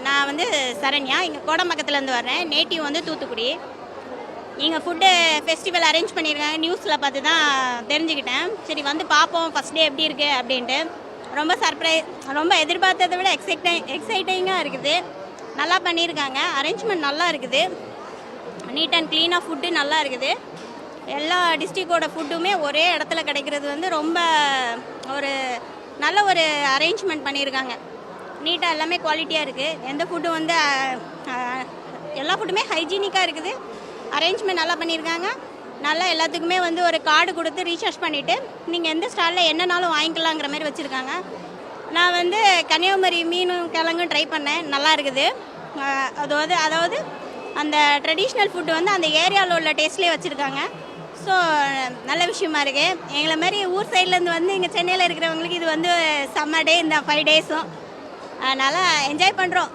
நான் வந்து சரண்யா, இங்கே கோடம்பாக்கத்துலேருந்து வர்றேன். நேட்டிவ் வந்து தூத்துக்குடி. இங்கே ஃபுட்டு ஃபெஸ்டிவல் அரேஞ்ச் பண்ணியிருக்காங்க, நியூஸில் பார்த்து தான் தெரிஞ்சுக்கிட்டேன். சரி வந்து பார்ப்போம் ஃபஸ்ட் டே எப்படி இருக்குது அப்படின்ட்டு. ரொம்ப எதிர்பார்த்ததை விட எக்ஸைட்டிங்காக இருக்குது. நல்லா பண்ணியிருக்காங்க, அரேஞ்ச்மெண்ட் நல்லா இருக்குது, நீட் அண்ட் க்ளீனாக ஃபுட்டு நல்லா இருக்குது. எல்லா டிஸ்ட்ரிக்டோட ஃபுட்டுமே ஒரே இடத்துல கிடைக்கிறது வந்து ரொம்ப ஒரு நல்ல ஒரு அரேஞ்ச்மெண்ட் பண்ணியிருக்காங்க. நீட்டாக எல்லாமே குவாலிட்டியாக இருக்குது. எந்த ஃபுட்டும் வந்து எல்லா ஃபுட்டுமே ஹைஜீனிக்காக இருக்குது. அரேஞ்ச்மெண்ட் நல்லா பண்ணியிருக்காங்க. நல்லா எல்லாத்துக்குமே வந்து ஒரு கார்டு கொடுத்து ரீசார்ஜ் பண்ணிவிட்டு நீங்கள் எந்த ஸ்டாலில் என்னன்னாலும் வாங்கிக்கலாங்கிற மாதிரி வச்சுருக்காங்க. நான் வந்து கன்னியாகுமரி மீனும் கிழங்கும் ட்ரை பண்ணேன், நல்லா இருக்குது. அதாவது அந்த ட்ரெடிஷ்னல் ஃபுட்டு வந்து அந்த ஏரியாவில் உள்ள டேஸ்ட்லேயே வச்சுருக்காங்க. ஸோ நல்ல விஷயமா இருக்குது. எங்களை மாதிரி ஊர் சைட்லேருந்து வந்து இங்கே சென்னையில் இருக்கிறவங்களுக்கு இது வந்து செம்ம டே இந்த 5 டேஸும். அதனால் என்ஜாய் பண்ணுறோம்.